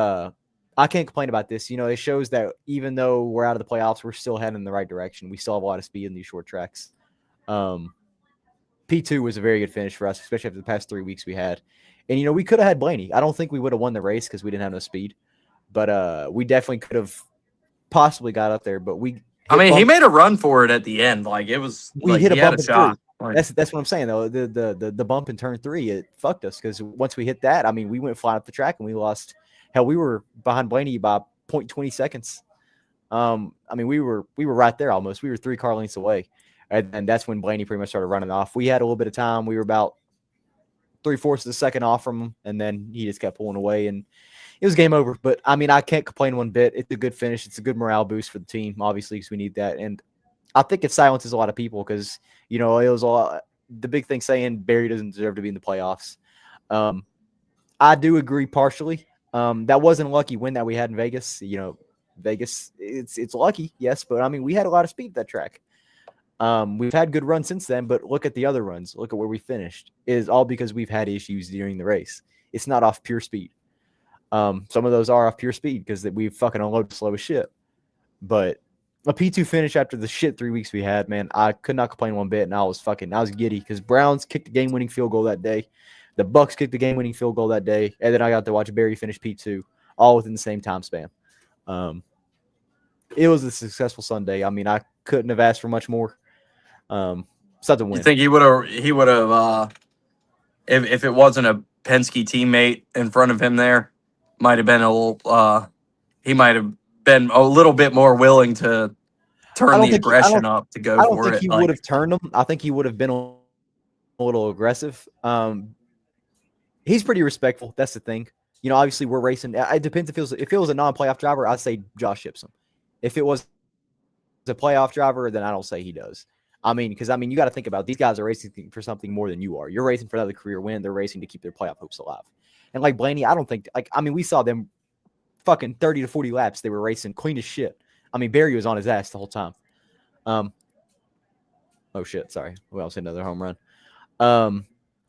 I can't complain about this. You know, it shows that even though we're out of the playoffs, we're still heading in the right direction. We still have a lot of speed in these short tracks. P2 was a very good finish for us, especially after the past 3 weeks we had. And, we could have had Blaney. I don't think we would have won the race because we didn't have no speed. But we definitely could have possibly got up there. But
he made a run for it at the end. Like, it was
we hit a bump in
shot.
Like, that's what I'm saying, though. The bump in turn 3, it fucked us because once we hit that, we went flying up the track and we lost. Hell, we were behind Blaney by 0.20 seconds. We were right there almost. We were 3 car lengths away. And that's when Blaney pretty much started running off. We had a little bit of time. We were about 3/4 of a second off from him, and then he just kept pulling away, and it was game over. But, I can't complain one bit. It's a good finish. It's a good morale boost for the team, obviously, because we need that. And I think it silences a lot of people because, it was the big thing saying Barry doesn't deserve to be in the playoffs. I do agree partially. That wasn't a lucky win that we had in Vegas. Vegas, it's lucky, yes, but, we had a lot of speed at that track. We've had good runs since then, but look at the other runs. Look at where we finished. It is all because we've had issues during the race. It's not off pure speed. Some of those are off pure speed because we fucking unload slow as shit. But a P2 finish after the shit 3 weeks we had, man, I could not complain one bit, and I was giddy because Browns kicked the game-winning field goal that day. The Bucks kicked the game-winning field goal that day, and then I got to watch Barry finish P2 all within the same time span. It was a successful Sunday. I couldn't have asked for much more. Something win.
You think he would have if it wasn't a Penske teammate in front of him there, might have been a little he might have been a little bit more willing to turn the aggression up to go for it.
I don't think he would have turned him. I think he would have been a little aggressive. He's pretty respectful. That's the thing. Obviously we're racing. It depends if it was a non-playoff driver, I'd say Josh ships him. If it was a playoff driver, then I don't say he does. Because you got to think about it. These guys are racing for something more than you are. You're racing for another career win. They're racing to keep their playoff hopes alive. And like Blaney, I don't think we saw them fucking 30 to 40 laps. They were racing clean as shit. Barry was on his ass the whole time. Oh shit, sorry. Well, I'll say another home run.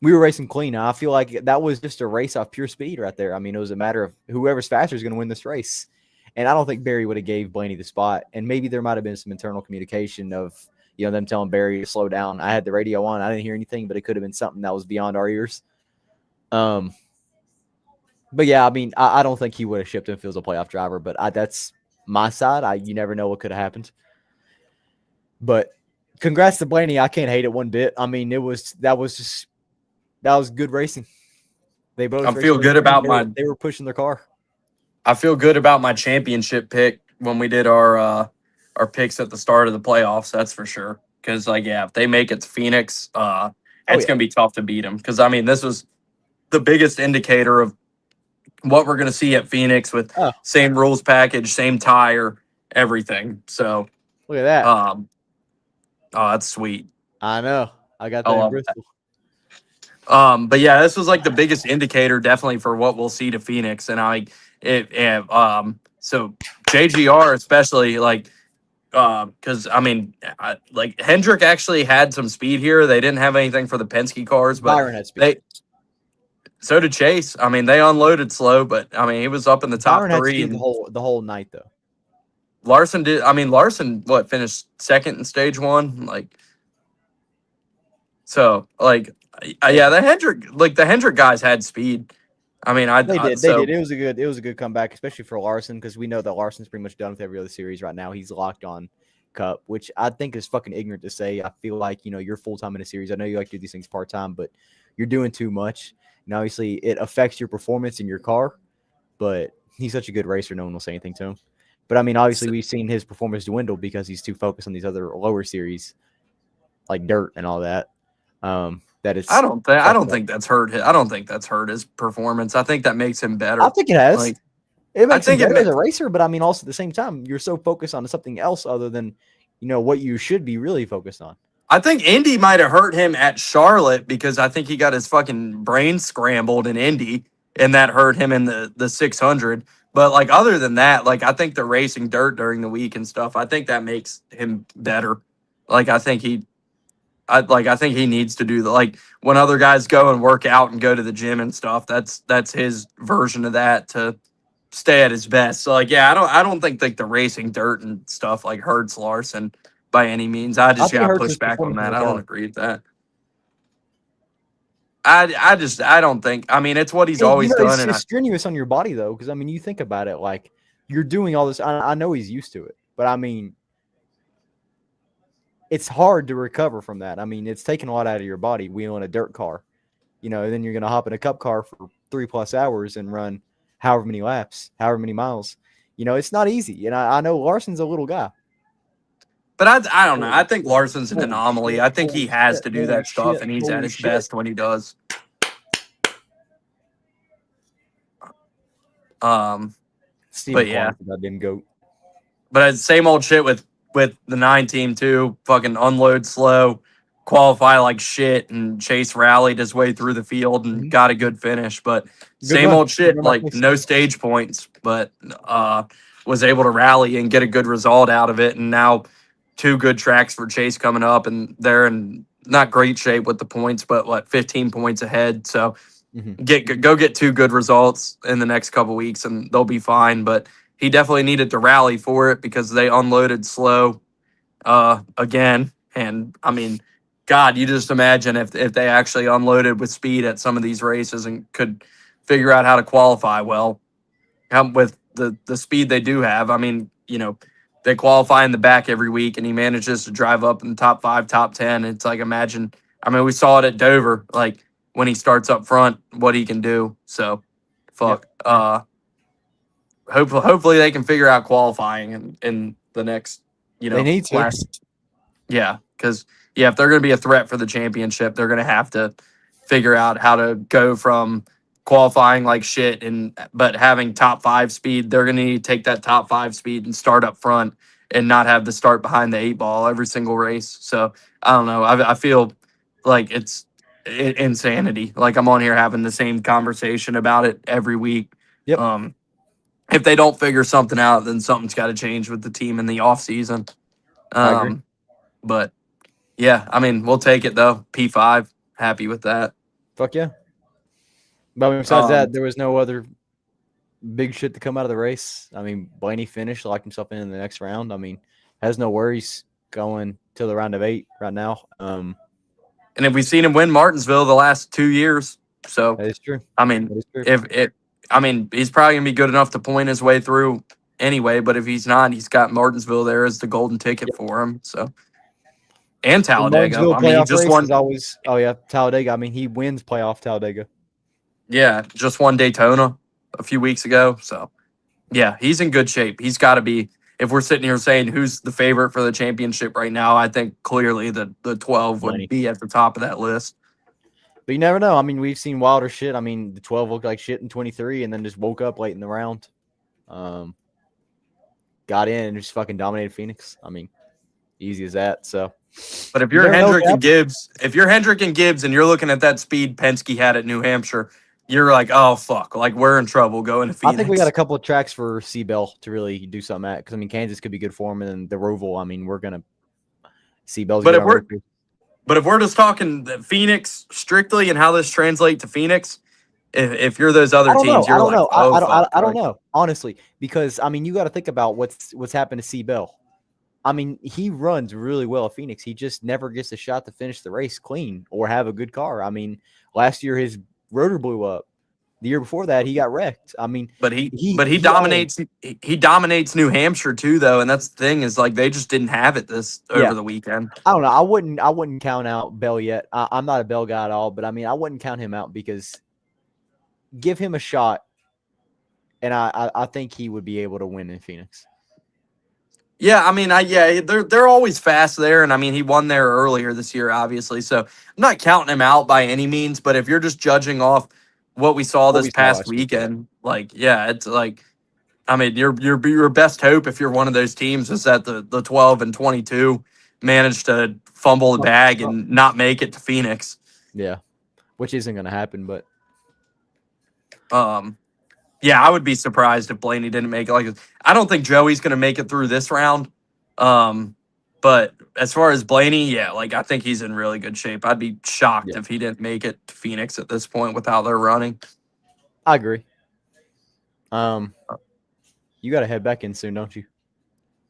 We were racing clean. I feel like that was just a race off pure speed right there. It was a matter of whoever's faster is going to win this race. And I don't think Barry would have gave Blaney the spot. And maybe there might have been some internal communication of them telling Barry to slow down. I had the radio on. I didn't hear anything, but it could have been something that was beyond our ears. But yeah, I don't think he would have shipped him if he was a playoff driver, but that's my side. You never know what could have happened. But congrats to Blaney. I can't hate it one bit. That was good racing. They both
I feel good about
they were pushing their car.
I feel good about my championship pick when we did our picks at the start of the playoffs. That's for sure. Because if they make it to Phoenix, it's gonna be tough to beat them. Because this was the biggest indicator of what we're gonna see at Phoenix with same rules package, same tire, everything. So
look at that.
Oh, that's sweet.
I know. I got that in Bristol.
But yeah, this was the biggest indicator definitely for what we'll see to Phoenix. And so JGR especially because Hendrick actually had some speed here. They didn't have anything for the Penske cars, but
Byron had speed.
So did Chase. They unloaded slow, but he was up in the top
Byron
three
had speed the whole night though.
Larson did. Larson finished second in stage one. The Hendrick guys had speed. They did. It was a good comeback, especially for Larson, because we know that Larson's pretty much done with every other series right now. He's locked on Cup, which I think is fucking ignorant to say. I feel like you're full time in a series. I know you like to do these things part time, but you're doing too much. And obviously, it affects your performance in your car. But he's such a good racer, no one will say anything to him. But obviously, we've seen his performance dwindle because he's too focused on these other lower series, like dirt and all that. I don't think that's hurt. I don't think that's hurt his performance. I think that makes him better.
I think it has. It makes him better as a racer, but also at the same time, you're so focused on something else other than what you should be really focused on.
I think Indy might have hurt him at Charlotte because I think he got his fucking brain scrambled in Indy, and that hurt him in the 600. But other than that, I think the racing dirt during the week and stuff, I think that makes him better. I think he needs to do when other guys go and work out and go to the gym and stuff. That's his version of that to stay at his best. So I don't think the racing dirt and stuff hurts Larson by any means. I just got to push back on that. I don't agree with that. I don't think. I mean, it's what he's always done,
It's
and
just strenuous on your body though, because I mean, you think about it, like you're doing all this. I know he's used to it, but I mean, it's hard to recover from that. I mean, it's taking a lot out of your body wheeling a dirt car, and then you're going to hop in a cup car for 3+ hours and run however many laps, however many miles. It's not easy. And I know Larson's a little guy.
but I don't know. I think Larson's an anomaly. I think he has to do that stuff, and he's at his best when he does.
Steven
But yeah,
that damn goat.
but it's same old shit with the 9 team too. Fucking unload slow, qualify like shit, and Chase rallied his way through the field and got a good finish. But same old shit, like no stage points, but was able to rally and get a good result out of it. And now 2 good tracks for Chase coming up, and they're in not great shape with the points, but 15 points ahead. So go get 2 good results in the next couple weeks, and they'll be fine. But he definitely needed to rally for it because they unloaded slow again. And I mean, God, you just imagine if they actually unloaded with speed at some of these races and could figure out how to qualify well with the speed they do have. I mean, they qualify in the back every week, and he manages to drive up in the top 5, top 10. It's like, imagine, I mean, we saw it at Dover, like when he starts up front, what he can do. So, fuck. Yep. Hopefully they can figure out qualifying in the next,
they need to.
Yeah, because if they're going to be a threat for the championship, they're going to have to figure out how to go from qualifying like shit but having top 5 speed. They're going to need to take that top 5 speed and start up front and not have to start behind the 8 ball every single race. So I don't know. I feel like it's insanity. Like I'm on here having the same conversation about it every week.
Yep.
If they don't figure something out, then something's got to change with the team in the off season.
I agree.
But yeah, I mean, we'll take it though. P5, happy with that.
Fuck yeah. But besides that, there was no other big shit to come out of the race. I mean, Blaney finished, locked himself in the next round. I mean, has no worries going to the round of 8 right now. And
if we've seen him win Martinsville the last 2 years, so
that is true.
I mean, he's probably gonna be good enough to point his way through anyway. But if he's not, he's got Martinsville there as the golden ticket for him. So. And Talladega. I mean, he just won.
Talladega. I mean, he wins playoff Talladega.
Yeah, just won Daytona a few weeks ago. So, yeah, he's in good shape. He's got to be. If we're sitting here saying who's the favorite for the championship right now, I think clearly the 12 would be at the top of that list.
But you never know. I mean, we've seen wilder shit. I mean, the 12 looked like shit in 23 and then just woke up late in the round. Got in and just fucking dominated Phoenix. I mean, easy as that. So.
But if you're Hendrick and Gibbs, and you're looking at that speed Penske had at New Hampshire, you're like, oh fuck, like we're in trouble going to Phoenix.
I think we got a couple of tracks for Seabell to really do something at, because I mean Kansas could be good for him, and the Roval. I mean, we're gonna Seabell's.
But if we're just talking Phoenix strictly and how this translates to Phoenix, if you're those other teams, you're like,
I don't know, honestly, because I mean you got to think about what's happened to Seabell. I mean, he runs really well at Phoenix. He just never gets a shot to finish the race clean or have a good car. I mean, last year his rotor blew up. The year before that, he got wrecked. I mean,
but he dominates. He dominates New Hampshire too, though, and that's the thing is like they just didn't have it over the weekend.
I don't know. I wouldn't count out Bell yet. I'm not a Bell guy at all, but I mean, I wouldn't count him out because give him a shot, and I think he would be able to win in Phoenix.
Yeah, I mean, they're always fast there, and I mean, he won there earlier this year, obviously. So I'm not counting him out by any means, but if you're just judging off what we saw this past weekend, like, yeah, it's like, I mean, your best hope if you're one of those teams is that the 12 and 22 managed to fumble the bag and not make it to Phoenix.
Yeah, which isn't going to happen, but
yeah, I would be surprised if Blaney didn't make it. Like, I don't think Joey's going to make it through this round. But as far as Blaney, yeah, like I think he's in really good shape. I'd be shocked if he didn't make it to Phoenix at this point with how they're running.
I agree. You got to head back in soon, don't you?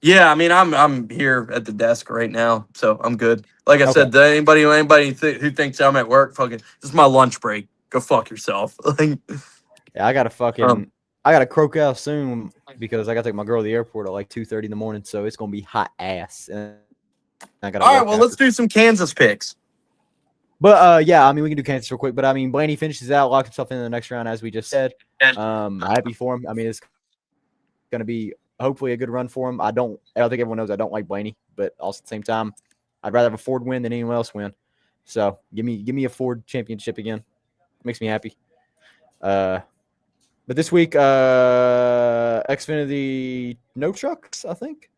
Yeah, I mean, I'm here at the desk right now, so I'm good. Like I
Okay.
said, to anybody who thinks I'm at work, fucking, this is my lunch break. Go fuck yourself. Like,
Yeah, I
um,
gotta croak out soon because I gotta take my girl to the airport at like 2:30 in the morning, so it's gonna be hot ass, and I gotta
all right,
work
well, let's
after.
do some Kansas picks.
But yeah, I mean, we can do Kansas real quick. But I mean, Blaney finishes out, locks himself in the next round, as we just said. Happy for him. I mean, it's gonna be hopefully a good run for him. I don't think everyone knows I don't like Blaney, but also at the same time, I'd rather have a Ford win than anyone else win. So give me a Ford championship again. Makes me happy. But this week, Xfinity no trucks, I think.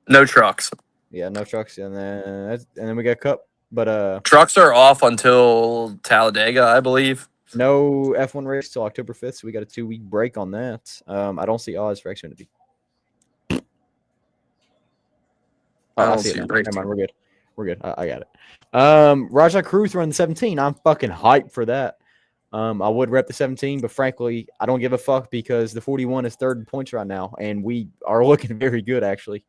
No trucks.
Yeah, no trucks, and then we got Cup, but
Trucks are off until Talladega, I believe.
no F1 race till October 5th, so we got a 2-week break on that. I don't see odds for Xfinity.
I
I
don't
see it
see
now.
race.
Never mind, we're good. We're good. I got it. Rajah Cruz running 17. I'm fucking hyped for that. I would rep the 17, but frankly, I don't give a fuck because the 41 is third in points right now, and we are looking very good actually.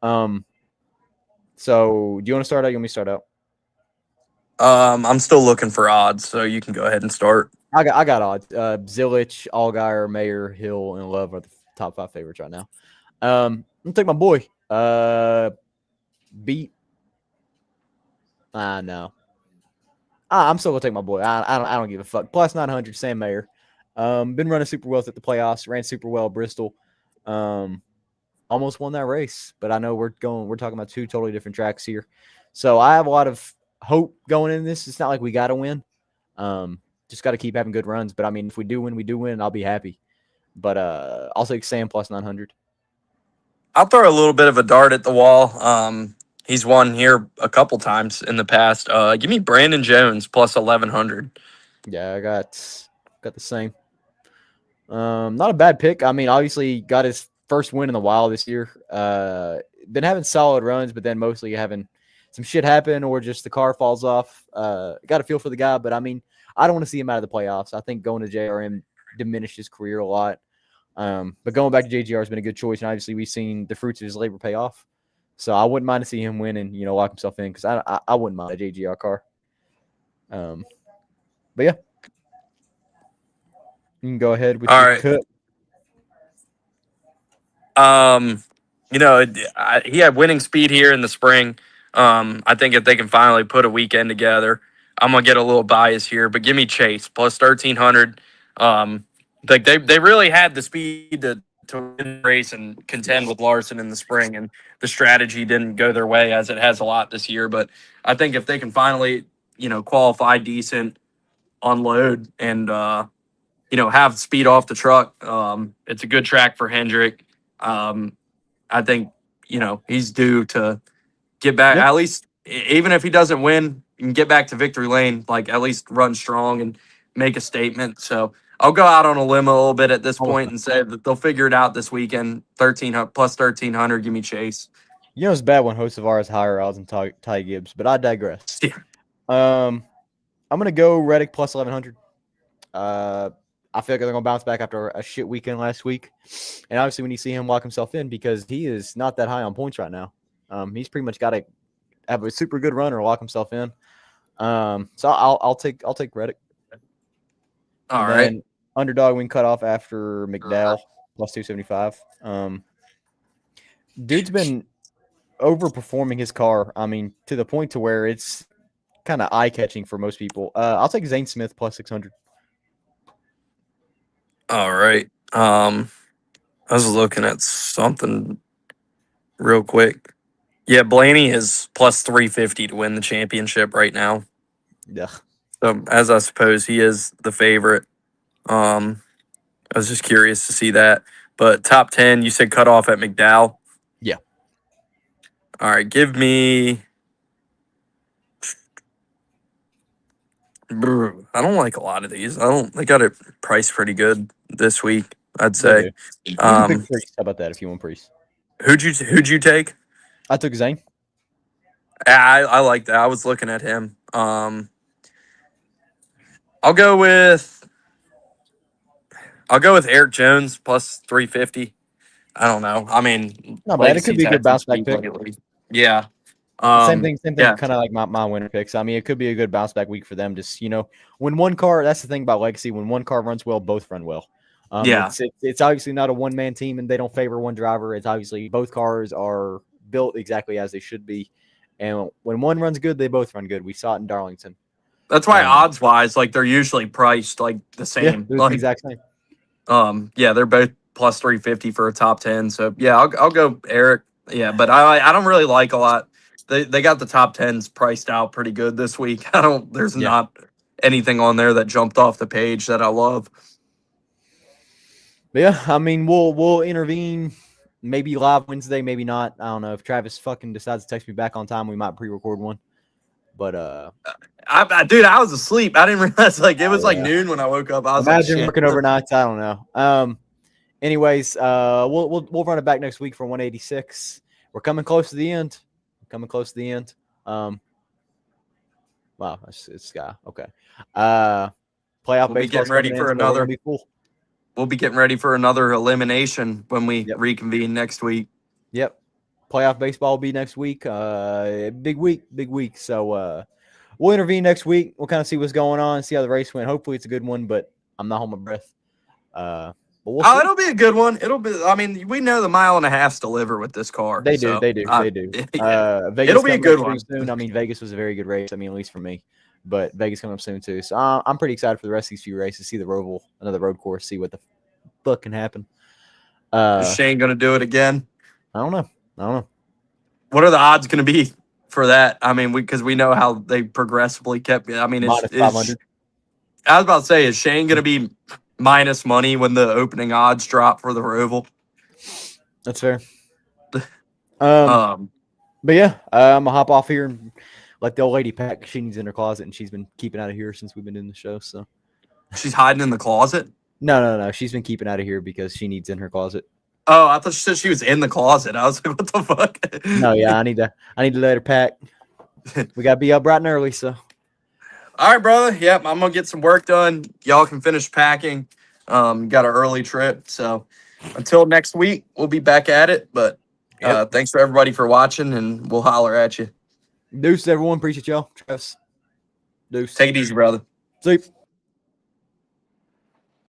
So do you want to start out? You want me to start out?
I'm still looking for odds, so you can go ahead and start.
I got odds. Zilich, Allgaier, Mayer, Hill, and Love are the top 5 favorites right now. I'm gonna take my boy. Beat. No. I'm still gonna take my boy. I don't give a fuck. Plus 900, Sam Mayer. Been running super well at the playoffs. Ran super well at Bristol. Almost won that race, but I know we're talking about 2 totally different tracks here. So I have a lot of hope going in this. It's not like we got to win. Just got to keep having good runs. But I mean, if we do win. I'll be happy. But I'll take Sam plus 900.
I'll throw a little bit of a dart at the wall. He's won here a couple times in the past. Give me Brandon Jones plus 1100.
Yeah, I got the same. Not a bad pick. I mean, obviously got his first win in the wild this year. Been having solid runs, but then mostly having some shit happen or just the car falls off. Got a feel for the guy, but I mean, I don't want to see him out of the playoffs. I think going to JRM diminished his career a lot. But going back to JGR has been a good choice, and obviously we've seen the fruits of his labor pay off. So I wouldn't mind to see him win and lock himself in because I wouldn't mind a JGR car. But yeah, you can go ahead with
All
your
right.
cut.
He had winning speed here in the spring. I think if they can finally put a weekend together, I'm gonna get a little bias here, but give me Chase plus 1300. Like they really had the speed to win the race and contend with Larson in the spring, and the strategy didn't go their way as it has a lot this year. But I think if they can finally, qualify decent, unload, and have speed off the truck, it's a good track for Hendrick. I think, he's due to get back,
Yeah.
at least, even if he doesn't win, he can get back to victory lane, like at least run strong and make a statement. So I'll go out on a limb a little bit at this point and say that they'll figure it out this weekend. 1300 plus 1300. Give me Chase.
It's bad when hosts of ours higher odds than Ty Gibbs, but I digress.
Yeah.
I'm gonna go Reddick plus 1100. I feel like they're gonna bounce back after a shit weekend last week, and obviously we need to see him lock himself in because he is not that high on points right now. He's pretty much got to have a super good run or lock himself in. So I'll take Reddick.
All
And
right.
then underdog win cut off after McDowell plus 275. Dude's been overperforming his car. I mean, to the point to where it's kind of eye catching for most people. I'll take Zane Smith plus 600.
All right. I was looking at something real quick. Yeah, Blaney is plus 350 to win the championship right now.
Yeah.
So, as I suppose he is the favorite. I was just curious to see that. But top 10, you said cut off at McDowell.
Yeah.
All right, give me. I don't like a lot of these. They got it priced pretty good this week, I'd say.
You can pick Priest. How about that if you want Priest?
Who'd you take?
I took Zane.
I like that. I was looking at him. I'll go with Eric Jones plus 350. I don't know. I mean,
Not bad. It could be a good bounce back
speed
pick.
lately. Yeah.
Same thing,
Yeah.
kind of like my winner picks. I mean, it could be a good bounce back week for them. Just, when one car, that's the thing about Legacy. When one car runs well, both run well.
Yeah.
It's obviously not a one-man team, and they don't favor one driver. It's obviously both cars are built exactly as they should be. And when one runs good, they both run good. We saw it in Darlington.
That's why odds-wise, like, they're usually priced like the same.
Yeah,
like,
the exact same.
Yeah, they're both plus 350 for a top 10. So yeah, I'll go Eric. Yeah, but I don't really like a lot. They got the top 10s priced out pretty good this week. There's not anything on there that jumped off the page that I love.
But yeah, I mean, we'll intervene maybe live Wednesday, maybe not. I don't know. If Travis fucking decides to text me back on time, we might pre-record one. But
dude, I was asleep. I didn't realize it was like noon when I woke up. I was
imagine working overnights. I don't know. Anyways, we'll run it back next week for 186. We're coming close to the end. Wow, it's Sky. Okay. Playoff
we'll be
baseball.
Getting ready for another. We'll be getting ready for another elimination when we reconvene next week.
Yep. Playoff baseball will be next week. Big week. So we'll intervene next week. We'll kind of see what's going on, see how the race went. Hopefully it's a good one, but I'm not holding my breath. But we'll see.
It'll be a good one. I mean, we know the 1.5 miles deliver with this car.
They do.
Yeah.
Vegas
It'll be a good one.
Soon. I mean, Vegas was a very good race. I mean, at least for me. But Vegas coming up soon too. So I'm pretty excited for the rest of these few races. See the Roval, another road course. See what the fuck can happen.
Is Shane gonna do it again?
I don't know.
What are the odds going to be for that? I mean, because we know how they progressively kept. I mean,
minus 500.
I was about to say, is Shane going to be minus money when the opening odds drop for the Roval?
That's fair. But yeah, I'm gonna hop off here and let the old lady pack. She needs in her closet, and she's been keeping out of here since we've been doing the show. So
she's hiding in the closet.
No. She's been keeping out of here because she needs in her closet.
Oh, I thought she said she was in the closet. I was like, what the fuck?
No, yeah, I need to let her pack. We gotta be up bright and early, so.
All right, brother. Yep, I'm gonna get some work done. Y'all can finish packing. Got an early trip, so until next week, we'll be back at it. But thanks for everybody for watching, and we'll holler at you.
Deuce, everyone. Appreciate y'all. Travis. Deuce.
Take it easy, brother.
See you.